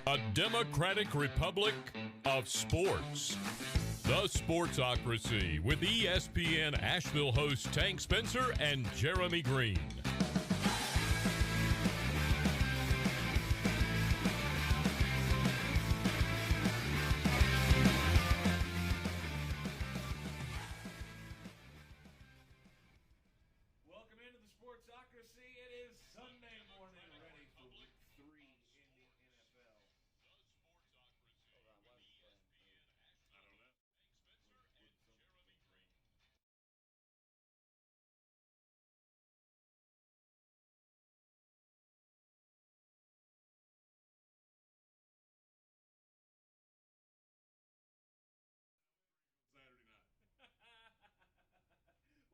A democratic republic of sports. The Sportsocracy with ESPN Asheville hosts Tank Spencer and Jeremy Greene. Welcome into the Sportsocracy. It is Sunday morning, ready for week 3 in the NFL.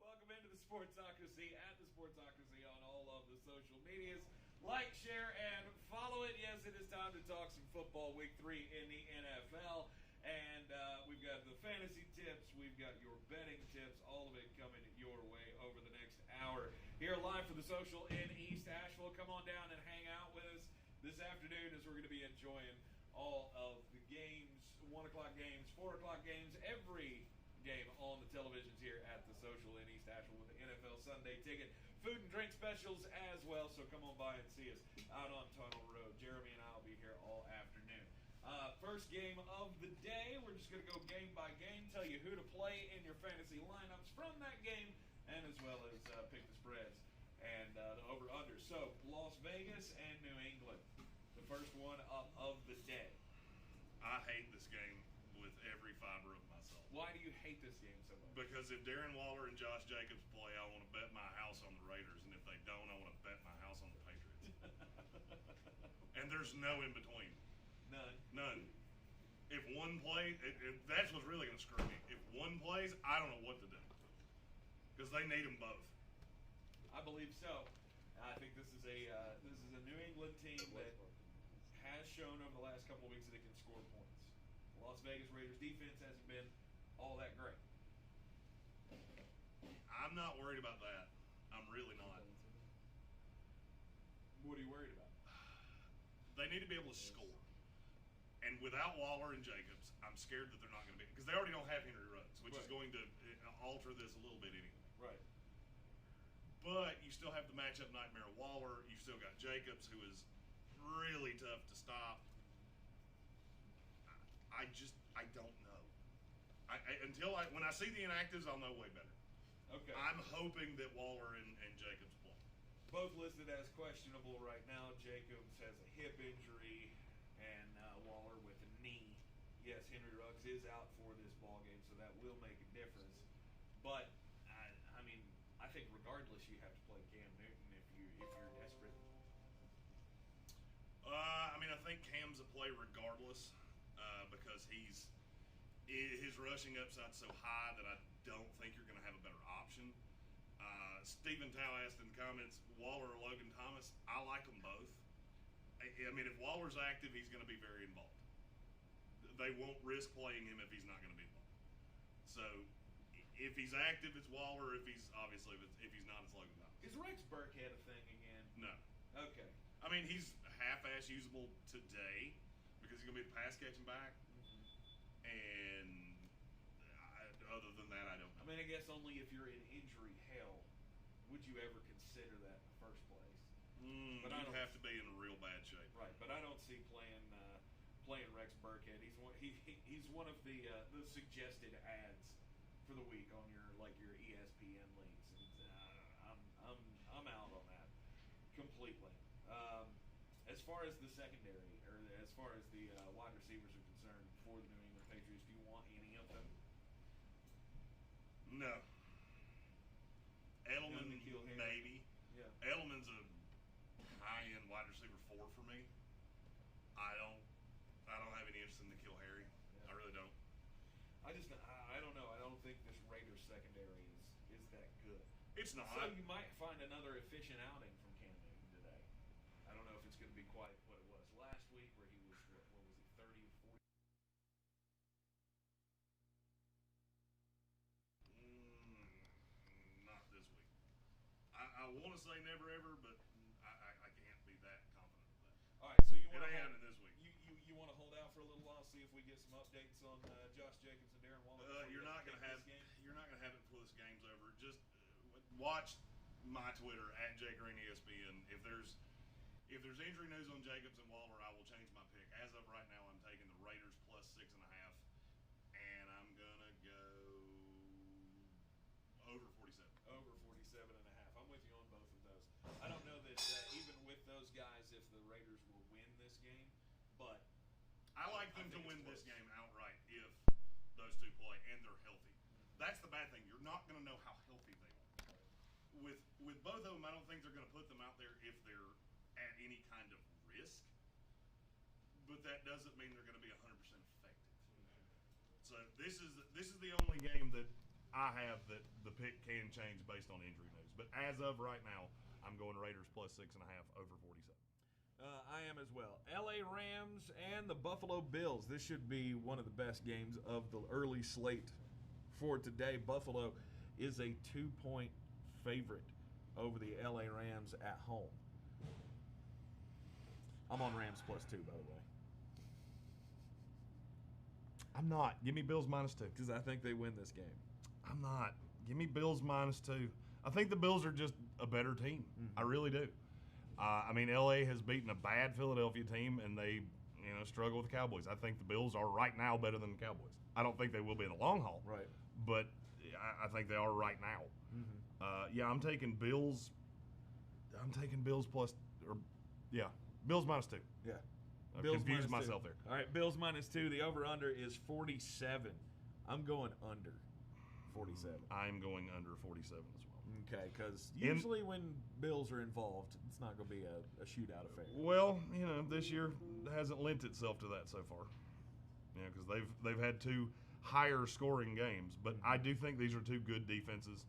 Welcome into the Sportsocracy at the Sportsocracy on all of the social medias. Like, share, and follow it. Yes, it is time to talk some football week 3 in the NFL. And we've got the fantasy tips. We've got your betting tips. All of it coming your way over the next hour. Here live for the social in East Asheville. Come on down and hang out with us this afternoon as we're going to be enjoying all of the games, 1 o'clock games, 4 o'clock games, every game on the televisions here at the social in East Asheville with the NFL Sunday Ticket. Food and drink specials as well, so come on by and see us out on Tunnel Road. Jeremy and I will be here all afternoon. First game of the day, we're just going to go game by game, tell you who to play in your fantasy lineups from that game, and as well as pick the spreads and the over-under. So, Las Vegas and New England, the first one up of the day. I hate this game with every fiber of my soul. Why do you hate this game so much? Because if Darren Waller and Josh Jacobs play, I want to bet my house on the Raiders, and if they don't, I want to bet my house on the Patriots. And there's no in between. None. If one plays, that's what's really going to screw me. If one plays, I don't know what to do because they need them both. I believe so. I think this is a New England team that has shown over the last couple of weeks that it can score points. The Las Vegas Raiders defense hasn't been all that great. I'm not worried about that. I'm really not. What are you worried about? They need to be able to score. And without Waller and Jacobs, I'm scared that they're not going to be, because they already don't have Henry Ruggs, which is going to alter this a little bit anyway. Right. But you still have the matchup nightmare of Waller. You've still got Jacobs, who is really tough to stop. I don't know. When I see the inactives, I'll know way better. Okay. I'm hoping that Waller and Jacobs play. Both listed as questionable right now. Jacobs has a hip injury, and Waller with a knee. Yes, Henry Ruggs is out for this ball game, so that will make a difference. But I think regardless, you have to play Cam Newton if you're desperate. I think Cam's a play regardless because his rushing upside's so high that I don't think you're going to have a better option. Stephen Tao asked in the comments, Waller or Logan Thomas. I like them both. If Waller's active, he's going to be very involved. They won't risk playing him if he's not going to be involved. So, if he's active, it's Waller. If he's not, it's Logan Thomas. Is Rex Burkhead a thing again? No. Okay. He's half-ass usable today because he's going to be the pass-catching back. Mm-hmm. And other than that, I don't know. I guess only if you're in injury hell would you ever consider that in the first place. But I'd have to be in real bad shape. Right, but I don't see playing Rex Burkhead. He's one of the suggested ads for the week on your ESPN links, and I'm out on that completely. As far as the secondary, or as far as the wide receivers are concerned for the New England Patriots, do you want any of them? No. Edelman, maybe. Yeah. Edelman's a high-end wide receiver 4 for me. I don't have any interest in N'Keal Harry. Yeah. I really don't. I don't know. I don't think this Raiders secondary is that good. It's not. So you might find another efficient outing from Cam Newton today. I don't know if it's going to be quite what it was last week, where he was 30 or 40. Not this week. I want to say never ever, but I can't be that confident of that. All right, so you want it ain't happening this week. You a little while, see if we get some updates on Josh Jacobs and Darren Waller. You're not gonna have it before this game's over. Just watch my Twitter at Greene ESPN. If there's injury news on Jacobs and Waller, I will change my pick. As of right now, I'm taking the Raiders plus 6.5, and I'm gonna go over 47. Over 47.5. I'm with you on both of those. I don't know that even with those guys, if the Raiders will win this game, but I like them to win this game outright if those two play and they're healthy. That's the bad thing. You're not going to know how healthy they are. With both of them, I don't think they're going to put them out there if they're at any kind of risk. But that doesn't mean they're going to be 100% effective. So this is the only game that I have that the pick can change based on injury news. But as of right now, I'm going Raiders plus 6.5 over 47. I am as well. LA Rams and the Buffalo Bills. This should be one of the best games of the early slate for today. Buffalo is a 2-point favorite over the LA Rams at home. I'm on Rams plus 2, by the way. I'm not. Give me Bills minus 2. Because I think they win this game. I'm not. Give me Bills minus 2. I think the Bills are just a better team. I really do. I mean, LA has beaten a bad Philadelphia team, and they, struggle with the Cowboys. I think the Bills are right now better than the Cowboys. I don't think they will be in the long haul. Right. But I think they are right now. I'm taking Bills. I'm taking Bills Bills minus 2. Yeah. I've Bills confused minus myself 2. there. All right, Bills minus 2. The over-under is 47. I'm going under 47. I'm going under 47 as well. Okay, because usually when Bills are involved, it's not going to be a shootout affair. Well, this year hasn't lent itself to that so far. Because they've had 2 higher scoring games, but I do think these are 2 good defenses.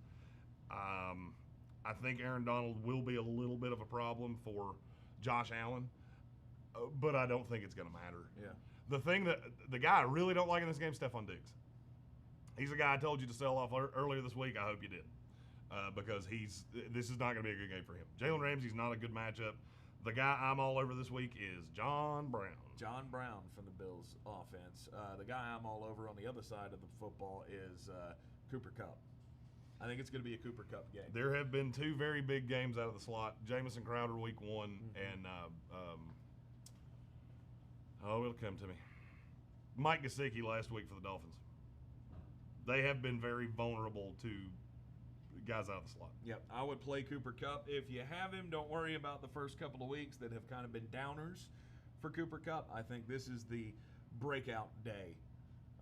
I think Aaron Donald will be a little bit of a problem for Josh Allen, but I don't think it's going to matter. Yeah. The guy I really don't like in this game is Stephon Diggs. He's the guy I told you to sell off earlier this week. I hope you did. Because this is not going to be a good game for him. Jalen Ramsey's not a good matchup. The guy I'm all over this week is John Brown. John Brown from the Bills offense. The guy I'm all over on the other side of the football is Cooper Kupp. I think it's going to be a Cooper Kupp game. There have been 2 very big games out of the slot. Jamison Crowder week 1 and it'll come to me. Mike Gesicki last week for the Dolphins. They have been very vulnerable to guys out of the slot. Yep, I would play Cooper Kupp. If you have him, don't worry about the first couple of weeks that have kind of been downers for Cooper Kupp. I think this is the breakout day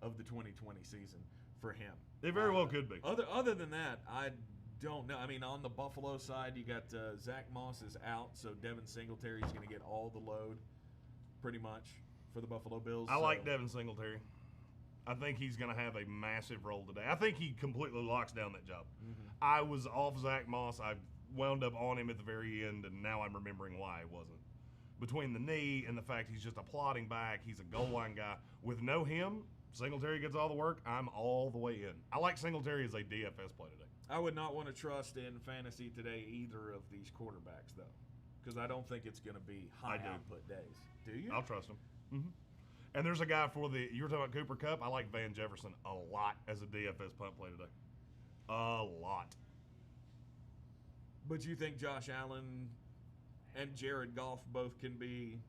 of the 2020 season for him. It very well could be. Other than that, I don't know. I mean, on the Buffalo side, you got Zach Moss is out, so Devin Singletary is going to get all the load pretty much for the Buffalo Bills. I like Devin Singletary. I think he's going to have a massive role today. I think he completely locks down that job. I was off Zach Moss. I wound up on him at the very end, and now I'm remembering why I wasn't. Between the knee and the fact he's just a plodding back, he's a goal line guy. With no him, Singletary gets all the work. I'm all the way in. I like Singletary as a DFS play today. I would not want to trust in fantasy today either of these quarterbacks, though, because I don't think it's going to be high output days. Do you? I'll trust him. And there's a guy you were talking about Cooper Kupp. I like Van Jefferson a lot as a DFS punt play today. A lot. But you think Josh Allen and Jared Goff both can be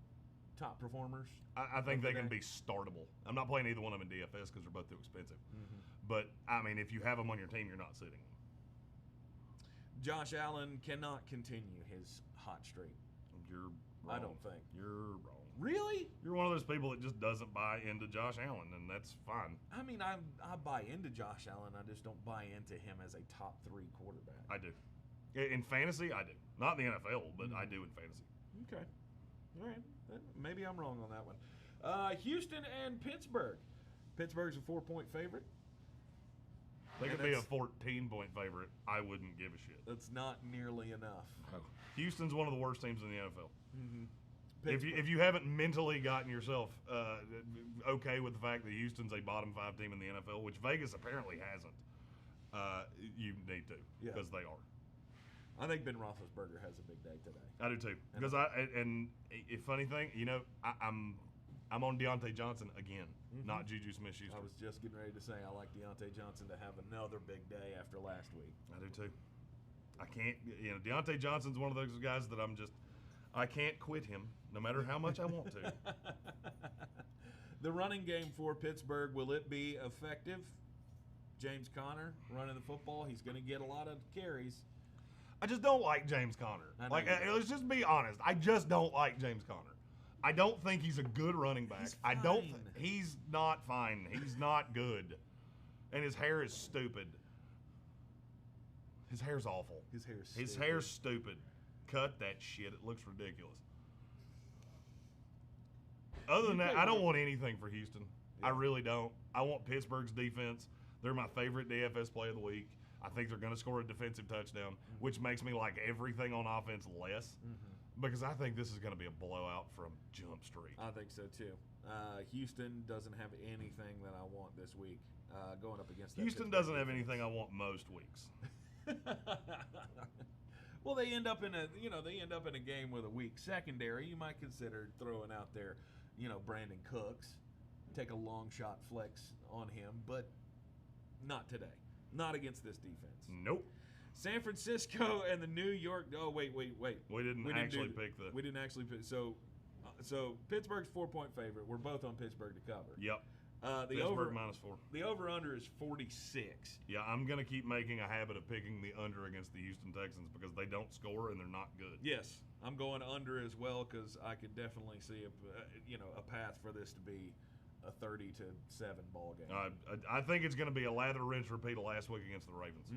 top performers? I think they can be startable. I'm not playing either one of them in DFS because they're both too expensive. But, I mean, if you have them on your team, you're not sitting them. Josh Allen cannot continue his hot streak. You're wrong. I don't think. You're wrong. Really? You're one of those people that just doesn't buy into Josh Allen, and that's fine. I mean, I buy into Josh Allen. I just don't buy into him as a top 3 quarterback. I do. In fantasy, I do. Not in the NFL, but I do in fantasy. Okay. All right. Maybe I'm wrong on that one. Houston and Pittsburgh. Pittsburgh's a 4-point favorite. They could be a 14-point favorite. I wouldn't give a shit. That's not nearly enough. Houston's one of the worst teams in the NFL. If you haven't mentally gotten yourself okay with the fact that Houston's a bottom 5 team in the NFL, which Vegas apparently hasn't, you need to, because they are. I think Ben Roethlisberger has a big day today. I do too. Because funny thing, I'm I'm on Deontay Johnson again, not Juju Smith-Schuster. I was just getting ready to say I like Deontay Johnson to have another big day after last week. I do too. I can't, Deontay Johnson's one of those guys that I can't quit him no matter how much I want to. The running game for Pittsburgh, will it be effective? James Conner running the football, he's going to get a lot of carries. I just don't like James Conner. Let's just be honest. I just don't like James Conner. I don't think he's a good running back. He's not fine. He's not good. And his hair is stupid. His hair's awful. His hair's stupid. Cut that shit. It looks ridiculous. Other than that, I don't want anything for Houston. Yeah. I really don't. I want Pittsburgh's defense. They're my favorite DFS play of the week. I think they're going to score a defensive touchdown, which makes me like everything on offense less. Because I think this is going to be a blowout from Jump Street. I think so too. Houston doesn't have anything that I want this week going up against that Houston doesn't have anything I want most weeks. Well, they end up in a game with a weak secondary. You might consider throwing out there, Brandon Cooks, take a long shot flex on him, but not today. Not against this defense. Nope. San Francisco and the New York. Oh, wait. We didn't actually pick the. We didn't actually pick. So Pittsburgh's 4-point favorite. We're both on Pittsburgh to cover. Yep. The Pittsburgh -4. The over/under is 46. Yeah, I'm going to keep making a habit of picking the under against the Houston Texans because they don't score and they're not good. Yes, I'm going under as well because I could definitely see a path for this to be a 30-7 ball game. I think it's going to be a lather, rinse, repeat of last week against the Ravens.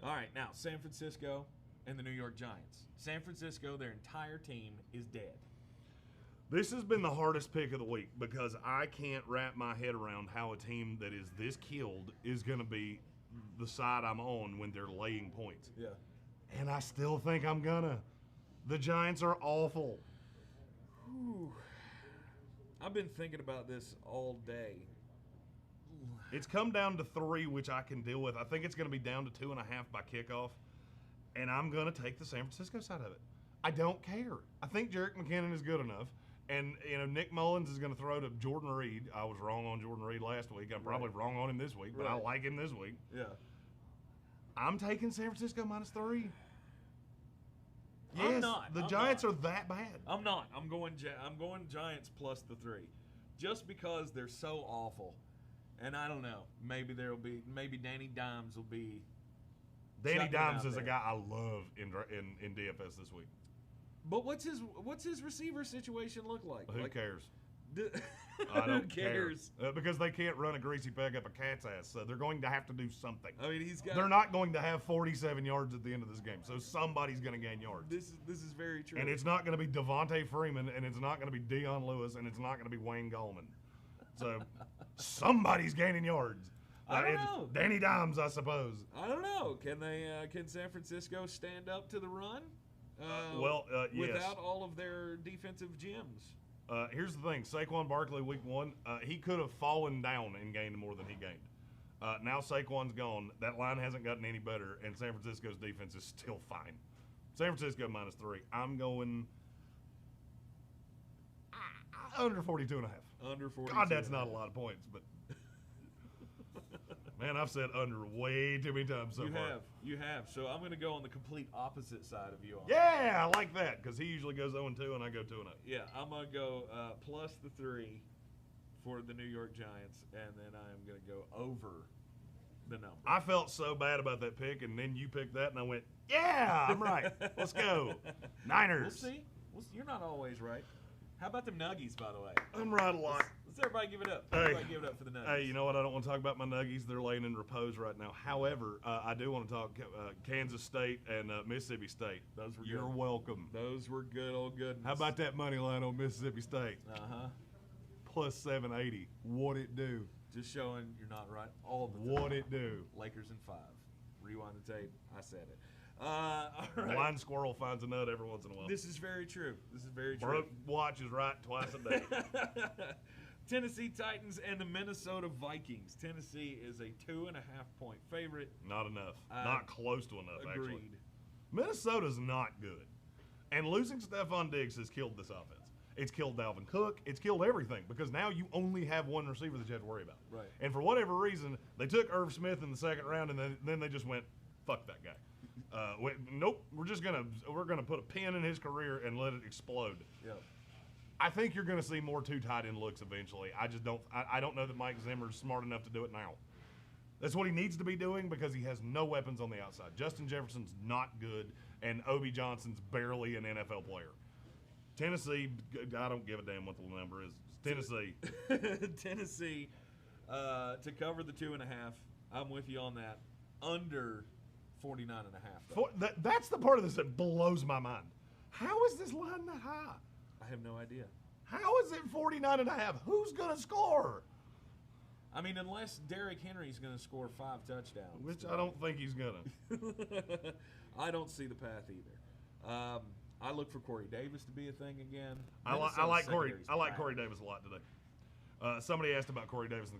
All right, now San Francisco and the New York Giants. San Francisco, their entire team is dead. This has been the hardest pick of the week because I can't wrap my head around how a team that is this killed is going to be the side I'm on when they're laying points. Yeah. And I still think I'm gonna. The Giants are awful. Whew. I've been thinking about this all day. It's come down to 3, which I can deal with. I think it's going to be down to 2.5 by kickoff, and I'm going to take the San Francisco side of it. I don't care. I think Jerick McKinnon is good enough, and Nick Mullins is going to throw to Jordan Reed. I was wrong on Jordan Reed last week. I'm probably wrong on him this week, but I like him this week. Yeah. I'm taking San Francisco -3. Yes, I'm not. The Giants are that bad. I'm not. I'm going Giants plus the 3, just because they're so awful. And I don't know. Maybe Danny Dimes will be. Danny Dimes is a guy I love in DFS this week. But what's his receiver situation look like? Who cares? I don't care. Because they can't run a greasy peg up a cat's ass, so they're going to have to do something. I mean, they're not going to have 47 yards at the end of this game, so somebody's going to gain yards. This is very true. And it's not going to be Devontae Freeman, and it's not going to be Deion Lewis, and it's not going to be Wayne Gallman. So somebody's gaining yards. I don't know. Danny Dimes, I suppose. I don't know. Can San Francisco stand up to the run? Yes. Without all of their defensive gems. Here's the thing. Saquon Barkley, week 1, he could have fallen down and gained more than he gained. Now Saquon's gone. That line hasn't gotten any better, and San Francisco's defense is still fine. San Francisco -3. I'm going under 42.5. Under 42. God, that's not a lot of points, but man, I've said under way too many times so far. You have. So I'm going to go on the complete opposite side of you. Yeah, I like that because he usually goes 0-2 and I go 2-0. Yeah, I'm going to go plus the 3 for the New York Giants, and then I'm going to go over the number. I felt so bad about that pick, and then you picked that, and I went, yeah, I'm right. Let's go. Niners. We'll see. You're not always right. How about the Nuggies, by the way? I'm right a lot. Let's everybody give it up. Hey. Everybody give it up for the Nuggies. Hey, you know what? I don't want to talk about my Nuggies. They're laying in repose right now. However, I do want to talk Kansas State and Mississippi State. Those were You're good. welcome. Those were good, old goodness. How about that money line on Mississippi State? Uh-huh. Plus 780. What'd it do? Just showing you're not right all the time. What'd it do? Lakers in 5. Rewind the tape. I said it. All right. Blind squirrel finds a nut every once in a while. This is very true. Broke watch is right twice a day. Tennessee Titans and the Minnesota Vikings. Tennessee is a 2.5-point favorite. Not enough. Not close to enough, agreed. Actually. Minnesota's not good. And losing Stephon Diggs has killed this offense. It's killed Dalvin Cook. It's killed everything because now you only have one receiver that you have to worry about. Right. And for whatever reason, they took Irv Smith in the second round, and then they just went, fuck that guy. Nope, we're gonna put a pin in his career and let it explode. Yeah. I think you're going to see more two tight end looks eventually. I just don't. I don't know that Mike Zimmer's smart enough to do it now. That's what he needs to be doing because he has no weapons on the outside. Justin Jefferson's not good, and Obi Johnson's barely an NFL player. Tennessee, I don't give a damn what the number is. Tennessee. Tennessee to cover the 2.5. I'm with you on that. Under 49.5. That's the part of this that blows my mind. How is this line that high? I have no idea. How is it 49.5? Who's going to score? I mean, unless Derrick Henry's going to score 5 touchdowns. Which I don't think he's going to. I don't see the path either. I look for Corey Davis to be a thing again. I like Corey Davis a lot today. Somebody asked about Corey Davis in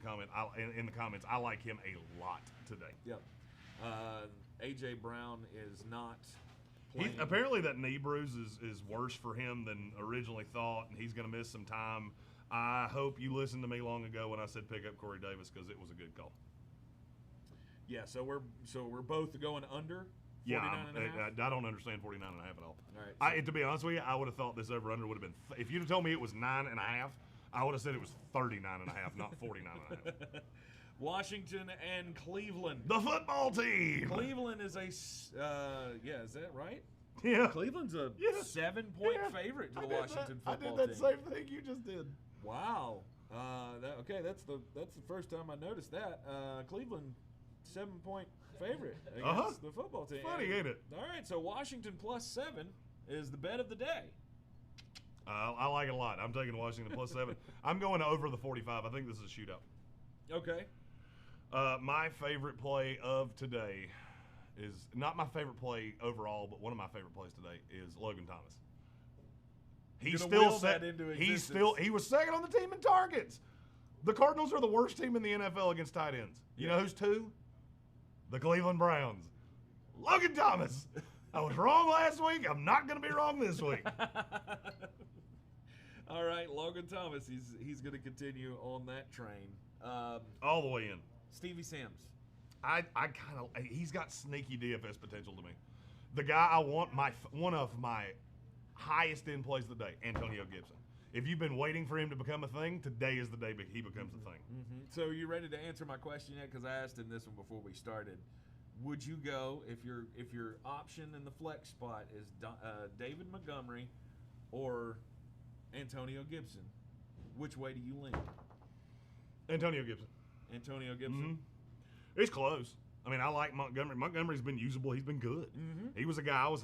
the comments. I like him a lot today. Yep. A.J. Brown is not apparently that knee bruise is worse for him than originally thought, and he's going to miss some time. I hope you listened to me long ago when I said pick up Corey Davis because it was a good call. Yeah, so we're both going under 49.5? Yeah, I don't understand 49.5 at all. All right. To be honest with you, I would have thought this over-under would have been if you'd have told me it was 9.5, I would have said it was 39.5, not 49.5. Washington and Cleveland. The football team. Cleveland is is that right? Yeah. Cleveland's a 7-point favorite to the Washington football team. I did that same thing you just did. Wow. That's the first time I noticed that. Cleveland 7-point favorite against the football team. Funny, ain't it? All right, so Washington +7 is the bet of the day. I like it a lot. I'm taking Washington +7. I'm going over the 45. I think this is a shootout. Okay. My favorite play of today is not my favorite play overall, but one of my favorite plays today is Logan Thomas. He was second on the team in targets. The Cardinals are the worst team in the NFL against tight ends. You know who's 2? The Cleveland Browns. Logan Thomas. I was wrong last week. I'm not going to be wrong this week. All right, Logan Thomas. He's going to continue on that train. All the way in. Stevie Sims. He's got sneaky DFS potential to me. The guy I want, one of my highest end plays of the day, Antonio Gibson. If you've been waiting for him to become a thing, today is the day he becomes a thing. Mm-hmm. So are you ready to answer my question yet? Because I asked him this one before we started. Would you go if your option in the flex spot is David Montgomery or Antonio Gibson? Which way do you lean? Antonio Gibson. Antonio Gibson. Mm-hmm. It's close. I mean, I like Montgomery. Montgomery's been usable. He's been good. Mm-hmm. He was a guy I was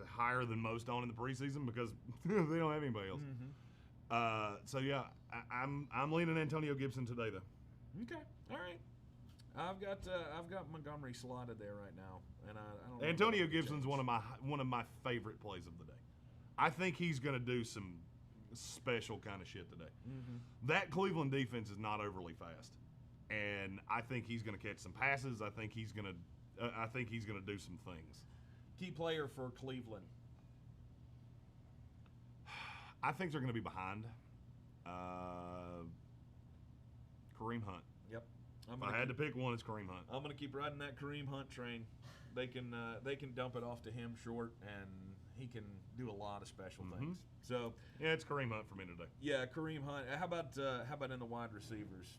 higher than most on in the preseason because they don't have anybody else. Mm-hmm. So yeah, I'm leaning Antonio Gibson today though. Okay, all right. I've got Montgomery slotted there right now, and I don't. Antonio Gibson's one of my favorite plays of the day. I think he's going to do some special kind of shit today. Mm-hmm. That Cleveland defense is not overly fast, and I think he's going to catch some passes. I think he's going to do some things. Key player for Cleveland. I think they're going to be behind. Kareem Hunt. Yep. If I had to pick one, it's Kareem Hunt. I'm going to keep riding that Kareem Hunt train. They can dump it off to him short, and he can do a lot of special things. So yeah, it's Kareem Hunt for me today. Yeah, Kareem Hunt. How about in the wide receivers?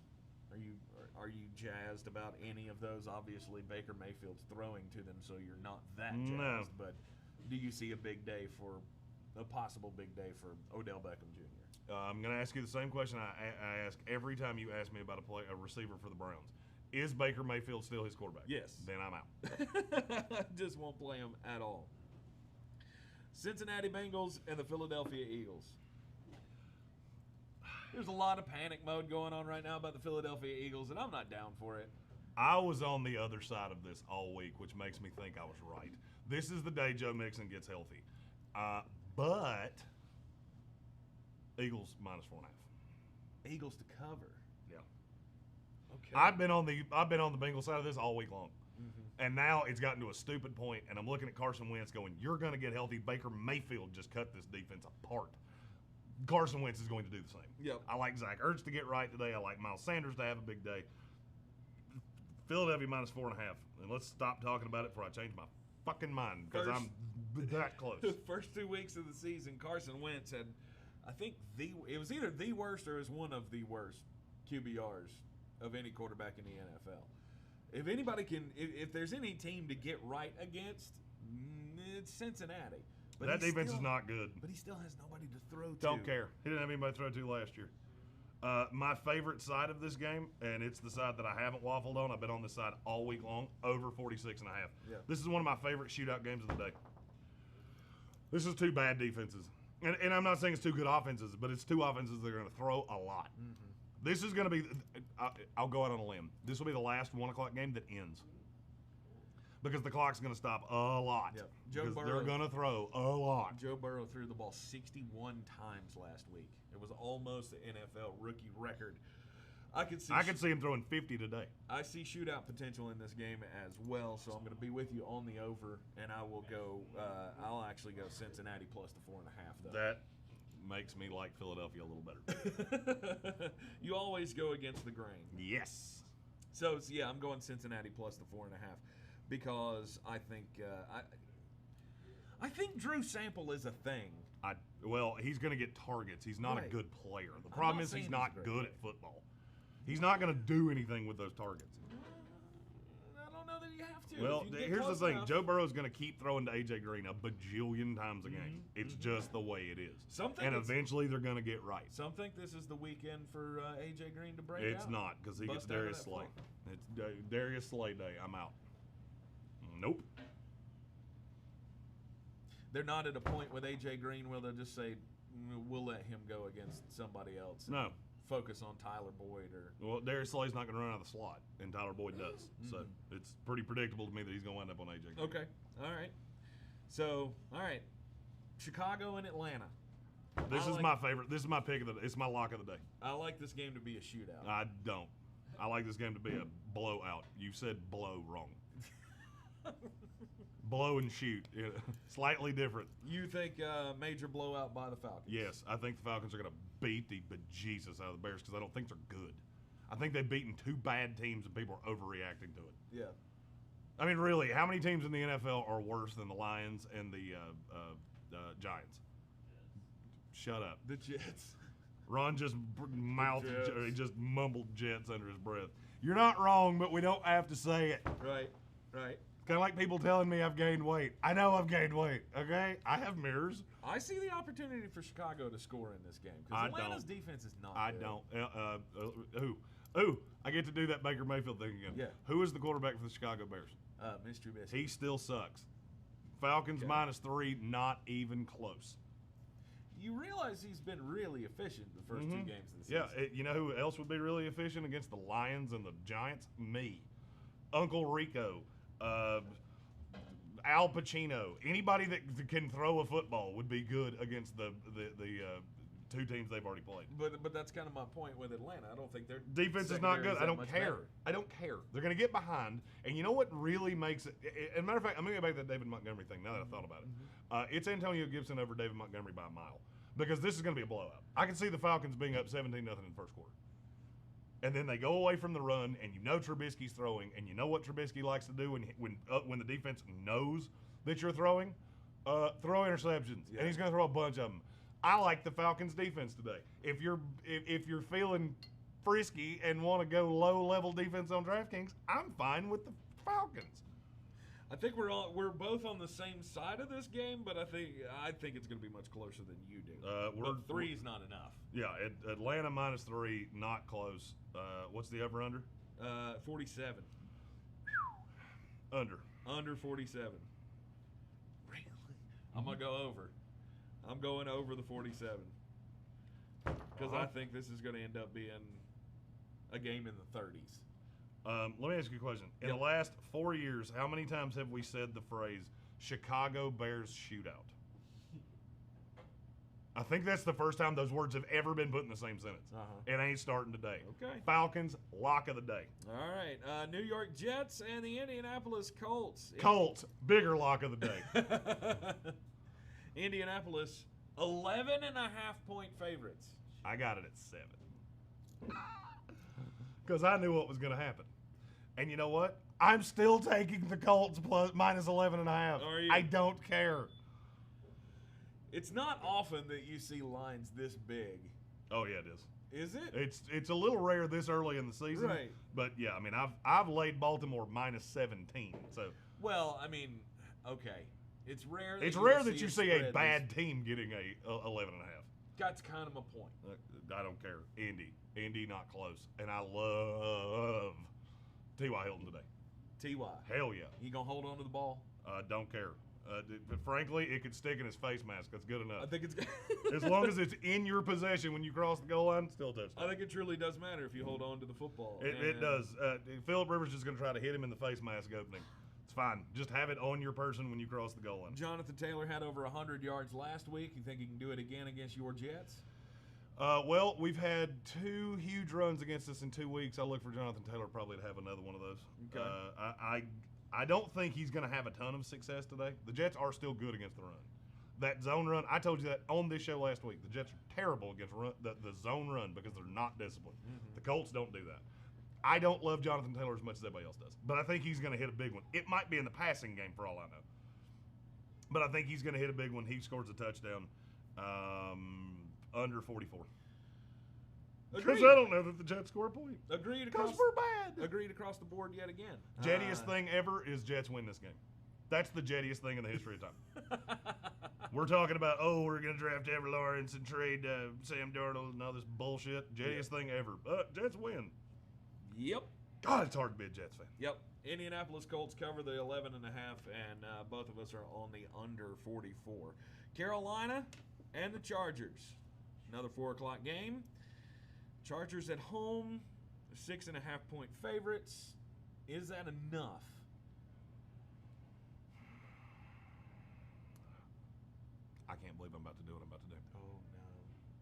Are you jazzed about any of those? Obviously, Baker Mayfield's throwing to them, so you're not that jazzed. No. But do you see a possible big day for Odell Beckham Jr.? I'm going to ask you the same question I ask every time you ask me about a receiver for the Browns. Is Baker Mayfield still his quarterback? Yes. Then I'm out. Just won't play him at all. Cincinnati Bengals and the Philadelphia Eagles. There's a lot of panic mode going on right now about the Philadelphia Eagles, and I'm not down for it. I was on the other side of this all week, which makes me think I was right. This is the day Joe Mixon gets healthy. But Eagles -4.5. Eagles to cover. Yeah. Okay. I've been on the Bengals side of this all week long. And now it's gotten to a stupid point, and I'm looking at Carson Wentz going, you're going to get healthy. Baker Mayfield just cut this defense apart. Carson Wentz is going to do the same. Yep. I like Zach Ertz to get right today. I like Miles Sanders to have a big day. Philadelphia minus 4.5. And let's stop talking about it before I change my fucking mind because I'm that close. The first 2 weeks of the season, Carson Wentz had, I think, it was either the worst or it was one of the worst QBRs of any quarterback in the NFL. If anybody if there's any team to get right against, it's Cincinnati. But that defense is not good. But he still has nobody to throw to. Don't care. He didn't have anybody to throw to last year. My favorite side of this game, and it's the side that I haven't waffled on. I've been on this side all week long, over 46.5. Yeah. This is one of my favorite shootout games of the day. This is two bad defenses. And I'm not saying it's two good offenses, but it's two offenses that are going to throw a lot. Mm-hmm. This is going to be, I'll go out on a limb. This will be the last 1 o'clock game that ends. Because the clock's going to stop a lot. Yep. Because they're going to throw a lot. Joe Burrow threw the ball 61 times last week. It was almost the NFL rookie record. I could see him throwing 50 today. I see shootout potential in this game as well, so I'm going to be with you on the over, and I will go. I'll actually go Cincinnati plus the 4.5. Though that makes me like Philadelphia a little better. You always go against the grain. Yes. So yeah, I'm going Cincinnati plus the 4.5 because I think Drew Sample is a thing. Well, he's going to get targets. He's not a good player. The I'm problem not is he's saying not he's good at football. He's not going to do anything with those targets. I don't know that you have to. Well, here's the thing. Enough. Joe Burrow's going to keep throwing to A.J. Greene a bajillion times a game. It's just the way it is. And eventually they're going to get right. Some think this is the weekend for A.J. Greene to break out. It's not, because he gets Darius Slay. It's Darius Slay day. I'm out. Nope. They're not at a point with A.J. Greene where they'll just say, we'll let him go against somebody else. No. Focus on Tyler Boyd or. Well, Darius Slay's not going to run out of the slot, and Tyler Boyd does. So it's pretty predictable to me that he's going to wind up on A.J. Greene. Okay. All right. So, all right. Chicago and Atlanta. This is my favorite. This is my pick of the day. It's my lock of the day. I like this game to be a shootout. I don't. I like this game to be a blowout. You said blow wrong. Blow and shoot. Yeah, slightly different. You think major blowout by the Falcons? Yes. I think the Falcons are going to beat the bejesus out of the Bears because I don't think they're good. I think they've beaten two bad teams and people are overreacting to it. Yeah. I mean, really, how many teams in the NFL are worse than the Lions and the Giants? Shut up. The Jets. Ron just he just mumbled Jets under his breath. You're not wrong, but we don't have to say it. Right. It's kind of like people telling me I've gained weight. I know I've gained weight, okay? I have mirrors. I see the opportunity for Chicago to score in this game because Atlanta's defense is not good. Don't. I get to do that Baker Mayfield thing again. Yeah. Who is the quarterback for the Chicago Bears? Mr. Trubisky. He still sucks. Falcons -3, not even close. You realize he's been really efficient the first 2 games of the season. Yeah, you know who else would be really efficient against the Lions and the Giants? Me. Uncle Rico. Al Pacino. Anybody that can throw a football would be good against the two teams they've already played. But that's kind of my point with Atlanta. I don't think their defense is not good. I don't care. Better. I don't care. They're going to get behind. And you know what really makes it? As a matter of fact, I'm going to go back to that David Montgomery thing now that I thought about it. It's Antonio Gibson over David Montgomery by a mile because this is going to be a blowout. I can see the Falcons being up 17-0 in the first quarter. And then they go away from the run, and you know Trubisky's throwing, and you know what Trubisky likes to do when the defense knows that you're throwing? Throw interceptions, and he's going to throw a bunch of them. I like the Falcons' defense today. If you're feeling frisky and want to go low-level defense on DraftKings, I'm fine with the Falcons. I think we're both on the same side of this game, but I think it's going to be much closer than you do. But 3 is not enough. Yeah, Atlanta -3, not close. What's the over/under? 47. Under 47. Really? I'm gonna go over. I'm going over the 47 because I think this is going to end up being a game in the 30s. Let me ask you a question. In the last 4 years, how many times have we said the phrase Chicago Bears shootout? I think that's the first time those words have ever been put in the same sentence. It ain't starting today. Okay. Falcons, lock of the day. All right. New York Jets and the Indianapolis Colts. Colts, bigger lock of the day. Indianapolis 11.5-point favorites. I got it at 7. Because I knew what was going to happen. And you know what? I'm still taking the Colts minus 11.5. Are you? I don't care. It's not often that you see lines this big. Oh yeah, it is. Is it? It's a little rare this early in the season. Right. But yeah, I mean, I've laid Baltimore minus 17. So Well, I mean, okay. It's rare that you see a bad team getting a 11.5. That's kind of my point. I don't care. Indy not close. And I love T.Y. Hilton today. T.Y. Hell yeah. You going to hold on to the ball? Don't care. But frankly, it could stick in his face mask. That's good enough. I think it's good. As long as it's in your possession when you cross the goal line, still touchdown. I think it truly does matter if you hold on to the football. It does. Phillip Rivers is going to try to hit him in the face mask opening. It's fine. Just have it on your person when you cross the goal line. Jonathan Taylor had over 100 yards last week. You think he can do it again against your Jets? Well, we've had 2 huge runs against us in 2 weeks. I look for Jonathan Taylor probably to have another one of those. Okay. I don't think he's going to have a ton of success today. The Jets are still good against the run. That zone run, I told you that on this show last week. The Jets are terrible against the zone run because they're not disciplined. Mm-hmm. The Colts don't do that. I don't love Jonathan Taylor as much as everybody else does, but I think he's going to hit a big one. It might be in the passing game for all I know, but I think he's going to hit a big one. He scores a touchdown under 44. Because I don't know that the Jets score a point. Agreed. Because we're bad. Agreed across the board yet again. Jettiest thing ever is Jets win this game. That's the jettiest thing in the history of time. We're talking about, we're going to draft Trevor Lawrence and trade Sam Darnold and all this bullshit. Jettiest thing ever. Jets win. Yep. God, it's hard to be a Jets fan. Yep. Indianapolis Colts cover the 11.5, and both of us are on the under 44. Carolina and the Chargers. Another 4 o'clock game. Chargers at home, 6.5-point favorites. Is that enough? I can't believe I'm about to do what I'm about to do. Oh, no.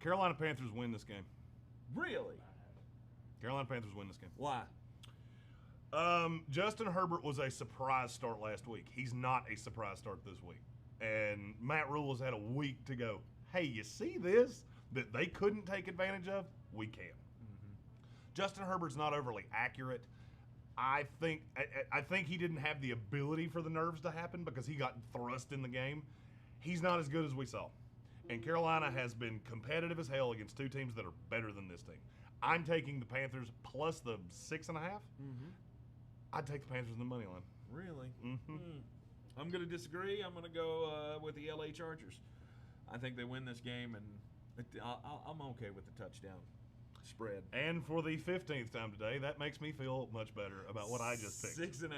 Carolina Panthers win this game. Really? Carolina Panthers win this game. Why? Justin Herbert was a surprise start last week. He's not a surprise start this week. And Matt Rule has had a week to go. Hey, you see this that they couldn't take advantage of? We can. Mm-hmm. Justin Herbert's not overly accurate. I think he didn't have the ability for the nerves to happen because he got thrust in the game. He's not as good as we saw. And Carolina has been competitive as hell against 2 teams that are better than this team. I'm taking the Panthers plus the 6.5. Mm-hmm. I'd take the Panthers in the money line. Really? Mm-hmm. I'm going to disagree. I'm going to go with the LA Chargers. I think they win this game, and I'm okay with the touchdown spread. And for the 15th time today, that makes me feel much better about what I just picked. 6.5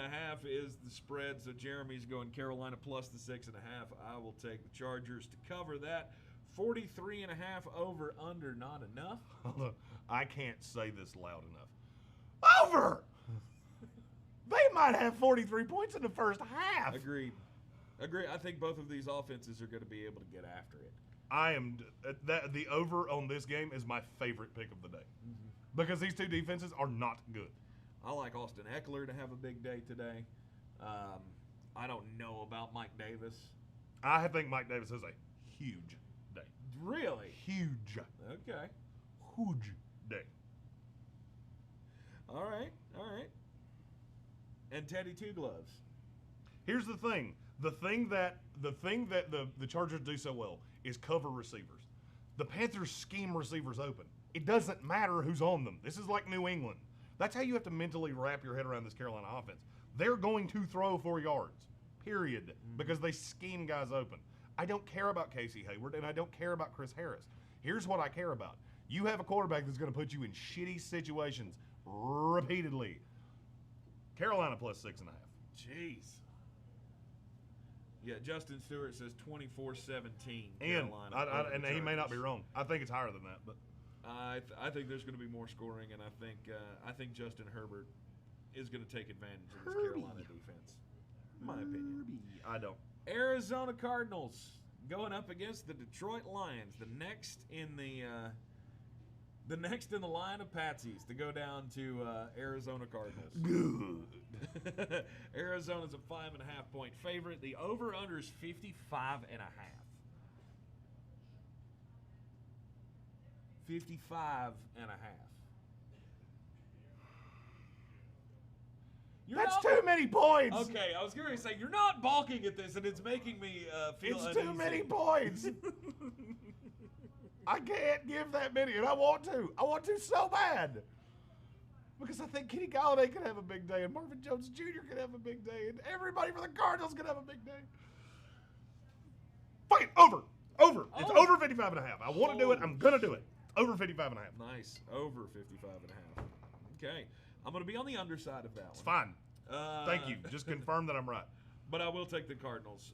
is the spread, so Jeremy's going Carolina plus the 6.5. I will take the Chargers to cover that. 43.5 over, under, not enough. I can't say this loud enough. Over! They might have 43 points in the first half. Agreed. I think both of these offenses are going to be able to get after it. The over on this game is my favorite pick of the day. Mm-hmm. Because these 2 defenses are not good. I like Austin Eckler to have a big day today. I don't know about Mike Davis. I think Mike Davis has a huge day. Really? Huge. Okay. Huge day. All right. And Teddy Two Gloves. Here's the thing. The thing that the Chargers do so well is cover receivers. The Panthers scheme receivers open. It doesn't matter who's on them. This is like New England. That's how you have to mentally wrap your head around this Carolina offense. They're going to throw 4 yards, period, because they scheme guys open. I don't care about Casey Hayward, and I don't care about Chris Harris. Here's what I care about. You have a quarterback that's going to put you in shitty situations repeatedly. Carolina plus 6.5. Jeez. Yeah, Justin Stewart says 24-17 And Carolina. And he may not be wrong. I think it's higher than that, but I think there's going to be more scoring, and I think Justin Herbert is going to take advantage of this Carolina defense. In my opinion. I don't. Arizona Cardinals going up against the Detroit Lions, the next in the line of patsies to go down to Arizona Cardinals. Good. Arizona's a 5.5-point favorite. The over/under is 55.5. 55 and a half. That's too many points. Okay, I was going to say, you're not balking at this, and it's making me feel It's uneasy. too many points. I can't give that many, and I want to. I want to so bad. Because I think Kenny Galladay could have a big day, and Marvin Jones Jr. could have a big day, and everybody for the Cardinals could have a big day. Fuck it, over. It's over 55 and a half. I want to do it. I'm going to do it. Over 55 and a half. Nice. Over 55 and a half. Okay. I'm going to be on the underside of that It's one. fine. Thank you. Just confirm that I'm right. But I will take the Cardinals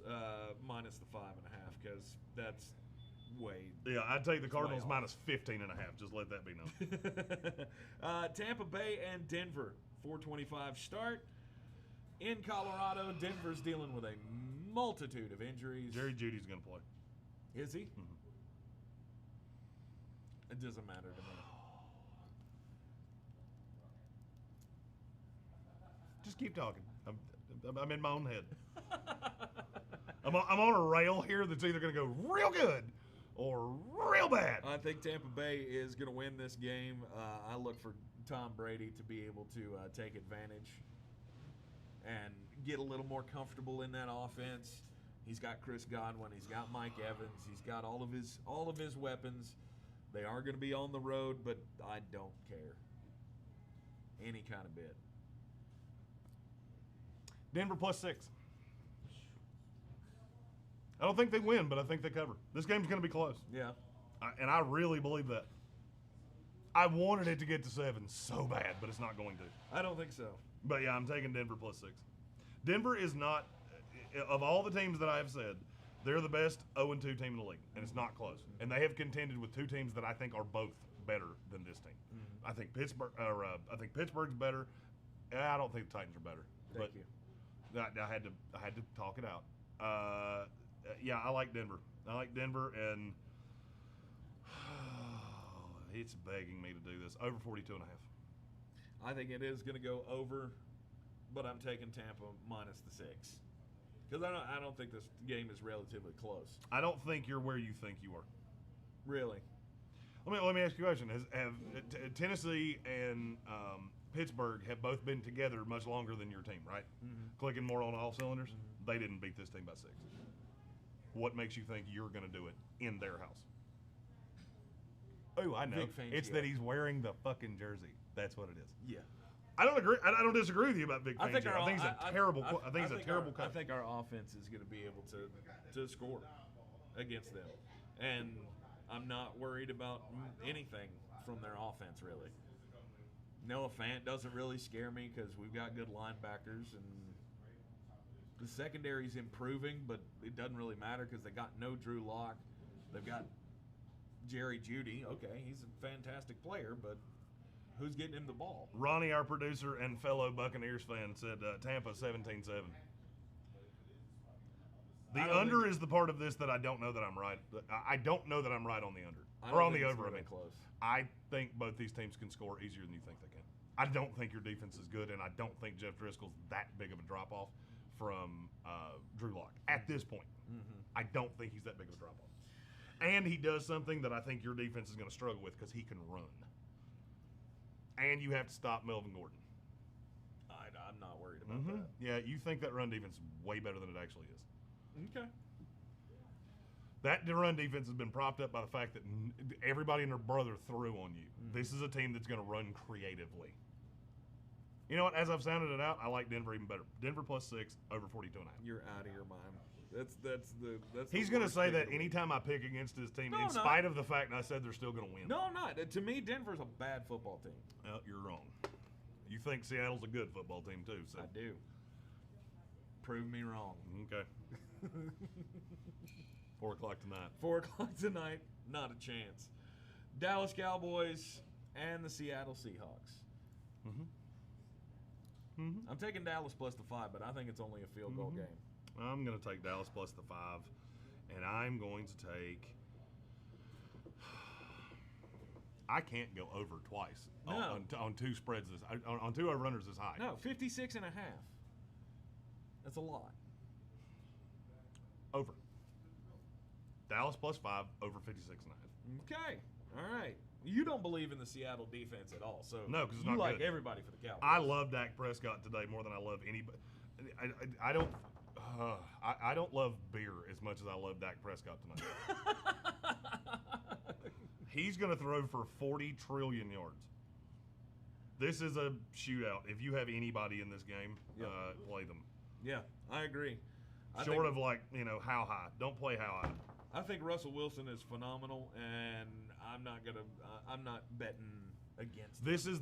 minus the 5.5 because that's way. Yeah, I'd take the Cardinals minus 15 and a half. Just let that be known. Tampa Bay and Denver, 4:25 start. In Colorado, Denver's dealing with a multitude of injuries. Jerry Judy's going to play. Is he? Mm-hmm. It doesn't matter to me. Just keep talking. I'm in my own head. I'm on a rail here that's either going to go real good or real bad. I think Tampa Bay is going to win this game. I look for Tom Brady to be able to take advantage and get a little more comfortable in that offense. He's got Chris Godwin. He's got Mike Evans. He's got all of his weapons. They are going to be on the road, but I don't care any kind of bit. Denver plus 6. I don't think they win, but I think they cover. This game's going to be close. Yeah. And I really believe that. I wanted it to get to 7 so bad, but it's not going to. I don't think so. But yeah, I'm taking Denver plus 6. Denver is not, of all the teams that I have said, they're the best 0-2 team in the league, and it's not close. And they have contended with 2 teams that I think are both better than this team. I think Pittsburgh's better. I don't think the Titans are better. Thank you. I had to talk it out. Yeah, I like Denver. And it's begging me to do this. Over 42 and a half. I think it is going to go over, but I'm taking Tampa minus the 6. Because I don't think this game is relatively close. I don't think you're where you think you are. Really? Let me ask you a question. Have Tennessee and Pittsburgh have both been together much longer than your team, right? Mm-hmm. Clicking more on all cylinders. Mm-hmm. They didn't beat this team by 6. What makes you think you're going to do it in their house? Oh, I know. It's that he's wearing the fucking jersey. That's what it is. Yeah. I don't agree. I don't disagree with you about Vic Fangio. I think he's a terrible. I think he's a terrible coach. I think our offense is going to be able to score against them, and I'm not worried about anything from their offense really. Noah Fant doesn't really scare me because we've got good linebackers, and the secondary's improving, but it doesn't really matter because they got no Drew Lock. They've got Jerry Jeudy. Okay, he's a fantastic player, but who's getting him the ball? Ronnie, our producer and fellow Buccaneers fan, said Tampa 17-7. The under is the part of this that I don't know that I'm right. I don't know that I'm right on the under. Or on the over, I mean. Close. I think both these teams can score easier than you think they can. I don't think your defense is good, and I don't think Jeff Driscoll's that big of a drop-off from Drew Lock at this point. Mm-hmm. I don't think he's that big of a drop-off. And he does something that I think your defense is going to struggle with because he can run. And you have to stop Melvin Gordon. I'm not worried about that. Yeah, you think that run defense is way better than it actually is. Okay. That run defense has been propped up by the fact that everybody and their brother threw on you. Mm-hmm. This is a team that's going to run creatively. You know what? As I've sounded it out, I like Denver even better. Denver plus 6, over 42.5. You're out of your mind. He's going to say that anytime I pick against his team, in spite of the fact I said they're still going to win. No, I'm not. To me, Denver's a bad football team. Well, you're wrong. You think Seattle's a good football team too? So. I do. Prove me wrong. Okay. 4 o'clock tonight. 4 o'clock tonight. Not a chance. Dallas Cowboys and the Seattle Seahawks. Mm-hmm. Mm-hmm. I'm taking Dallas plus the 5, but I think it's only a field goal game. I'm going to take Dallas plus the 5, and I'm going to take. I can't go over twice on 2 spreads on 2 over-unders this high. No, 56.5. That's a lot. Over. Dallas plus 5, over 56.5. Okay. All right. You don't believe in the Seattle defense at all, so No, 'cause it's you not like good. everybody for the Cowboys. I love Dak Prescott today more than I love anybody. I don't. I don't love beer as much as I love Dak Prescott tonight. He's going to throw for 40 trillion yards. This is a shootout. If you have anybody in this game, play them. Yeah, I agree. Short of how high. Don't play how high. I think Russell Wilson is phenomenal, and I'm not betting against. This is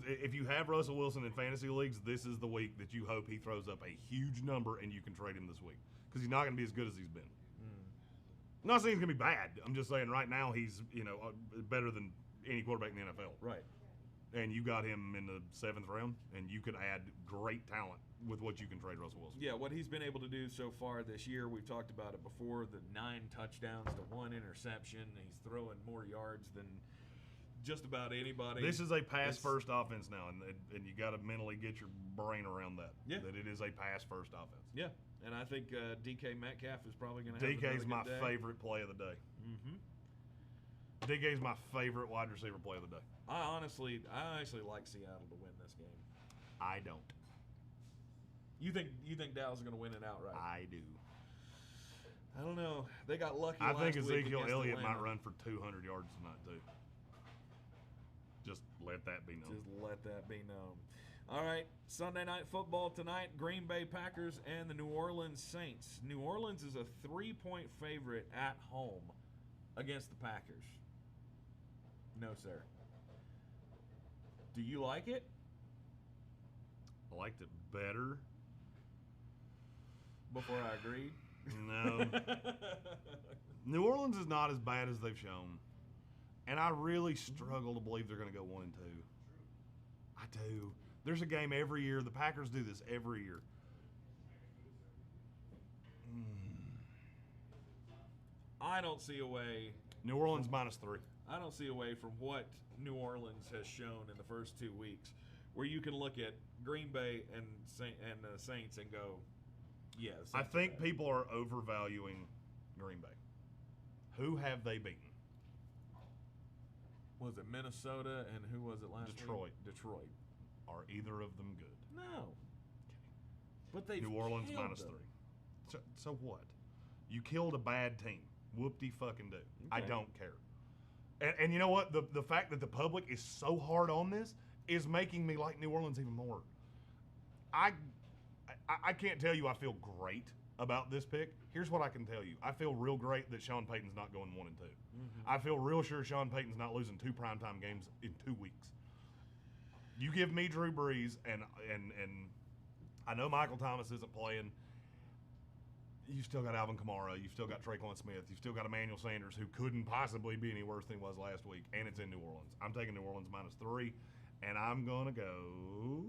if you have Russell Wilson in fantasy leagues, this is the week that you hope he throws up a huge number and you can trade him this week because he's not going to be as good as he's been. I'm not saying he's going to be bad. I'm just saying right now he's better than any quarterback in the NFL. Right. And you got him in the 7th round, and you could add great talent with what you can trade Russell Wilson. Yeah, what he's been able to do so far this year, we've talked about it before, the 9 touchdowns to 1 interception. He's throwing more yards than just about anybody. This is a pass-first offense now, and you got to mentally get your brain around that. Yeah. That it is a pass-first offense. Yeah, and I think DK Metcalf is probably going to have DK's my day. favorite play of the day. Mm-hmm. DK's my favorite wide receiver play of the day. I honestly like Seattle to win this game. I don't. You think Dallas is going to win it outright? I do. I don't know. They got lucky. I think last week Ezekiel against Elliott Atlanta. might run for 200 yards tonight too. Just let that be known. Just let that be known. All right, Sunday Night Football tonight, Green Bay Packers and the New Orleans Saints. New Orleans is a 3-point favorite at home against the Packers. No, sir. Do you like it? I liked it better. Before I agreed? No. New Orleans is not as bad as they've shown. And I really struggle to believe they're going to go 1-2. I do. There's a game every year. The Packers do this every year. I don't see a way. New Orleans -3. I don't see a way from what New Orleans has shown in the first 2 weeks where you can look at Green Bay and the Saints and go, yeah. I think people are overvaluing Green Bay. Who have they beaten? Was it Minnesota and who was it last Detroit. week? Detroit. Are either of them good? No. But they New Orleans -3. So what? You killed a bad team. Whoop-de-fucking-do. I Okay. don't care. And you know what? The fact that the public is so hard on this is making me like New Orleans even more. I can't tell you I feel great about this pick. Here's what I can tell you. I feel real great that Sean Payton's not going 1-2. I feel real sure Sean Payton's not losing 2 primetime games in 2 weeks. You give me Drew Brees, and I know Michael Thomas isn't playing. You've still got Alvin Kamara. You've still got Traquan Smith. You've still got Emmanuel Sanders, who couldn't possibly be any worse than he was last week, and it's in New Orleans. I'm taking New Orleans -3, and I'm going to go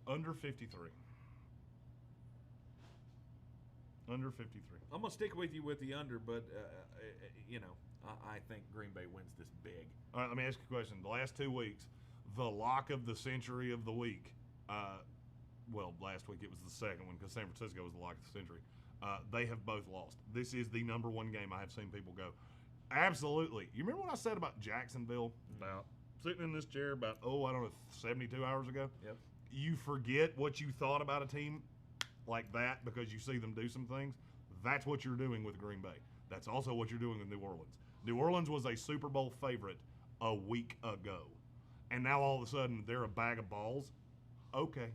under 53. Under 53. I'm going to stick with you with the under, but, I think Green Bay wins this big. All right, let me ask you a question. The last 2 weeks, the lock of the century of the week, last week it was the second one because San Francisco was the lock of the century. They have both lost. This is the number 1 game I have seen people go, absolutely. You remember what I said about Jacksonville? About sitting in this chair about, 72 hours ago? Yep. You forget what you thought about a team like that because you see them do some things. That's what you're doing with Green Bay. That's also what you're doing with New Orleans. New Orleans was a Super Bowl favorite a week ago. And now all of a sudden they're a bag of balls. Okay.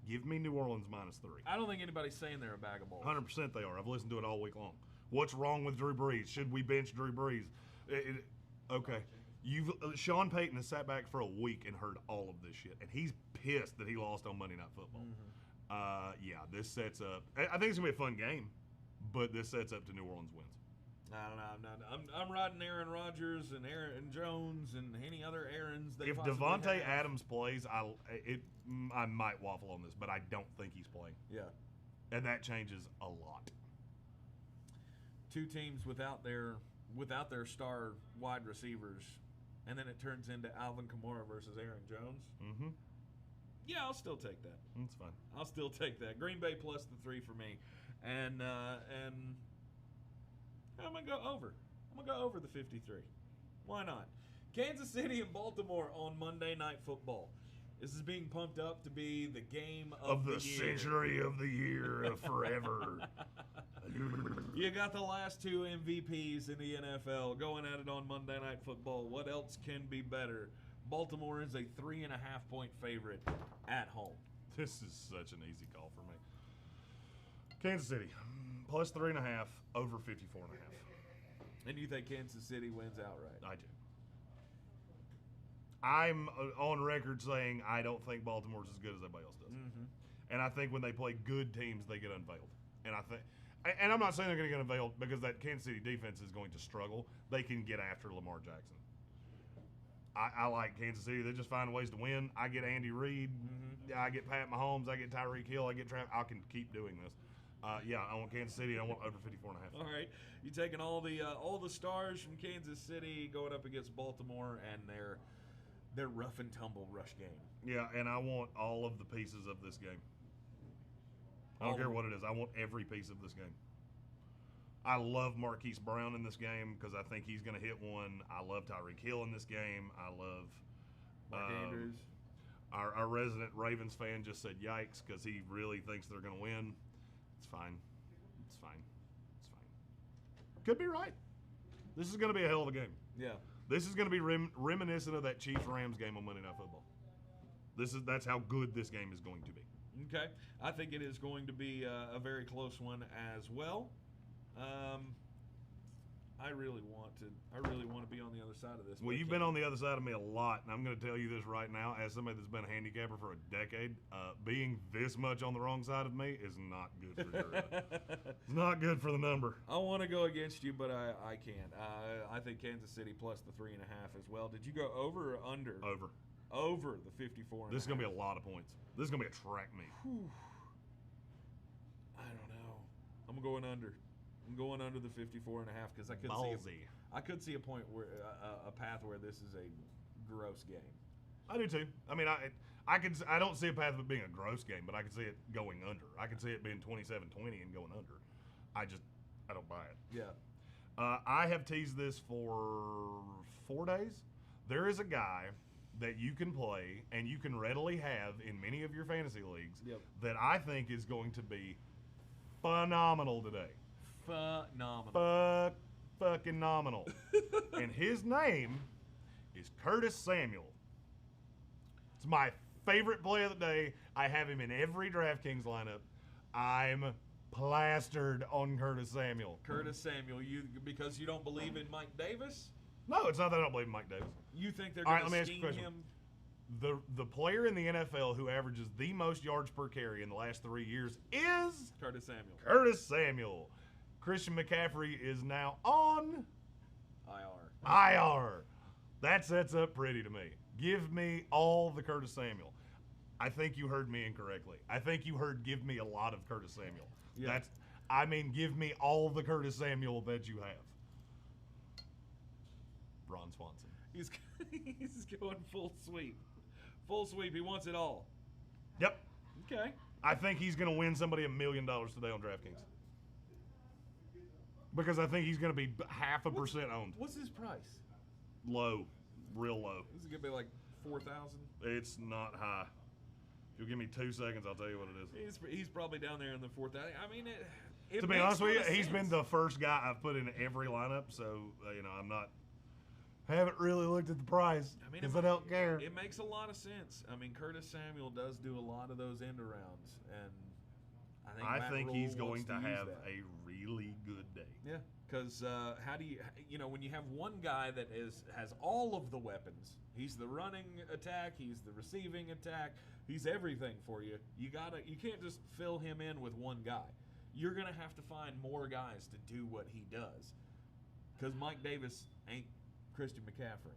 Give me New Orleans -3. I don't think anybody's saying they're a bag of balls. 100% they are. I've listened to it all week long. What's wrong with Drew Brees? Should we bench Drew Brees? Okay. Sean Payton has sat back for a week and heard all of this shit, and he's pissed that he lost on Monday Night Football. This sets up. I think it's gonna be a fun game, but this sets up to New Orleans wins. I don't know. I'm riding Aaron Rodgers and Aaron Jones and any other Aarons. If Devontae Adams plays, I might waffle on this, but I don't think he's playing. Yeah. And that changes a lot. 2 teams without their star wide receivers, and then it turns into Alvin Kamara versus Aaron Jones. Mm-hmm. Yeah, I'll still take that. That's fine. I'll still take that. Green Bay plus the 3 for me. And how going to go over. I'm going to go over the 53. Why not? Kansas City and Baltimore on Monday Night Football. This is being pumped up to be the game of the year. Century of the year of forever. You got the last two MVPs in the NFL going at it on Monday Night Football. What else can be better? Baltimore is a 3.5-point favorite at home. This is such an easy call for me. Kansas City, plus 3.5, over 54.5. And you think Kansas City wins outright? I do. I'm on record saying I don't think Baltimore's as good as everybody else does. Mm-hmm. And I think when they play good teams, they get unveiled. And I'm not saying they're going to get unveiled because that Kansas City defense is going to struggle. They can get after Lamar Jackson. I like Kansas City. They just find ways to win. I get Andy Reid. Mm-hmm. I get Pat Mahomes. I get Tyreek Hill. I get Travis. I can keep doing this. Yeah, I want Kansas City. I want over 54.5. All right, you taking all the stars from Kansas City going up against Baltimore and their rough and tumble rush game. Yeah, and I want all of the pieces of this game. I don't care what it is. I want every piece of this game. I love Marquise Brown in this game because I think he's going to hit one. I love Tyreek Hill in this game. I love Mark Andrews. Our resident Ravens fan just said yikes because he really thinks they're going to win. It's fine. It's fine. It's fine. Could be right. This is going to be a hell of a game. Yeah. This is going to be reminiscent of that Chiefs-Rams game on Monday Night Football. That's how good this game is going to be. Okay. I think it is going to be a very close one as well. I really want to be on the other side of this. Well, you've been on the other side of me a lot, and I'm going to tell you this right now, as somebody that's been a handicapper for a decade, being this much on the wrong side of me is not good for your, it's not good for the number. I want to go against you, but I can't. I think Kansas City plus the 3.5 as well. Did you go over or under? Over. Over the 54. This is going to be a lot of points. This is going to be a track meet. I don't know. I'm going under. I'm going under the 54.5 because I could see a point where a path where this is a gross game. I do too. I mean, I don't see a path of it being a gross game, but I can see it going under. I can see it being 27-20 and going under. I don't buy it. Yeah. I have teased this for 4 days. There is a guy that you can play and you can readily have in many of your fantasy leagues that I think is going to be phenomenal today. Phenomenal. Fucking nominal. And his name is Curtis Samuel. It's my favorite play of the day. I have him in every DraftKings lineup. I'm plastered on Curtis Samuel. Curtis Samuel, because you don't believe in Mike Davis? No, it's not that I don't believe in Mike Davis. You think they're going to scheme him? The player in the NFL who averages the most yards per carry in the last 3 years is Curtis Samuel. Curtis Samuel. Christian McCaffrey is now on IR. That sets up pretty to me. Give me all the Curtis Samuel. I think you heard me incorrectly. I think you heard give me a lot of Curtis Samuel. Yeah. Give me all the Curtis Samuel that you have. Ron Swanson. He's going full sweep. Full sweep. He wants it all. Yep. Okay. I think he's going to win somebody $1 million today on DraftKings. Because I think he's going to be 0.5% owned. What's his price? Low. Real low. Is it going to be like 4,000? It's not high. If you'll give me 2 seconds, I'll tell you what it is. He's probably down there in the 4,000. I mean, to be honest with you, he's been the first guy I've put in every lineup, so, haven't really looked at the price because I don't care. It makes a lot of sense. I mean, Curtis Samuel does do a lot of those end arounds, and I think he's going to have a really good day. Yeah, because how do you when you have one guy that has all of the weapons, he's the running attack, he's the receiving attack, he's everything for you. You can't just fill him in with one guy. You're gonna have to find more guys to do what he does, because Mike Davis ain't Christian McCaffrey.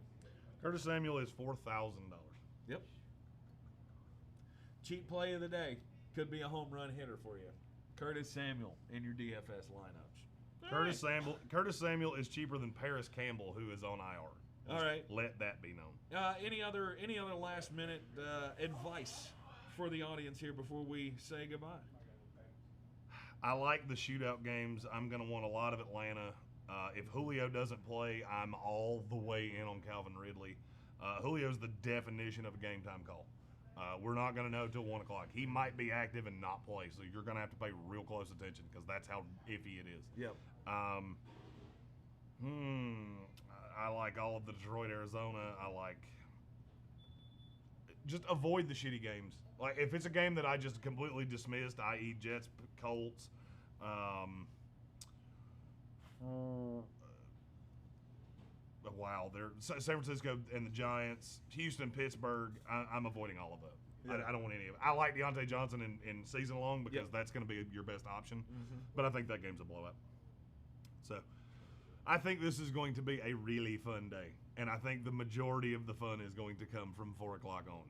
Curtis Samuel is $4,000. Yep. Cheap play of the day. Could be a home run hitter for you. Curtis Samuel in your DFS lineups. Curtis Samuel is cheaper than Paris Campbell, who is on IR. All right. Let that be known. Any other last minute advice for the audience here before we say goodbye? I like the shootout games. I'm going to want a lot of Atlanta. If Julio doesn't play, I'm all the way in on Calvin Ridley. Julio's the definition of a game time call. We're not going to know till 1 o'clock. He might be active and not play, so you're going to have to pay real close attention because that's how iffy it is. Yep. I like all of the Detroit, Arizona. I like just avoid the shitty games. Like if it's a game that I just completely dismissed, i.e. Jets, Colts, San Francisco and the Giants, Houston, Pittsburgh. I'm avoiding all of that. Yeah. I don't want any of it. I like Deontay Johnson in season long because that's going to be your best option. But I think that game's a blowout. So I think this is going to be a really fun day. And I think the majority of the fun is going to come from 4 o'clock on,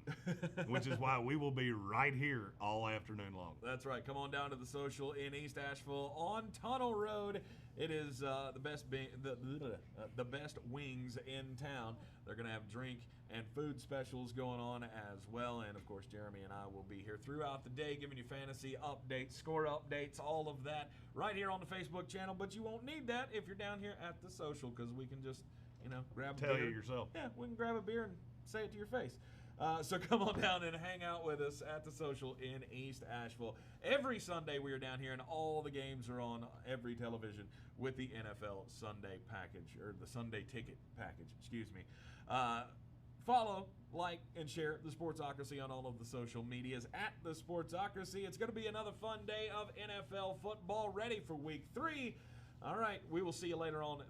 which is why we will be right here all afternoon long. That's right. Come on down to the Social in East Asheville on Tunnel Road. It is the best best wings in town. They're going to have drink and food specials going on as well. And, of course, Jeremy and I will be here throughout the day giving you fantasy updates, score updates, all of that right here on the Facebook channel. But you won't need that if you're down here at the Social because we can just, grab a beer. Tell you yourself. Yeah, we can grab a beer and say it to your face. So come on down and hang out with us at the Social in East Asheville. Every Sunday we are down here, and all the games are on every television with the NFL Sunday package, or the Sunday ticket package, excuse me. Follow, like, and share the Sportsocracy on all of the social medias at the Sportsocracy. It's going to be another fun day of NFL football ready for Week 3. All right, we will see you later on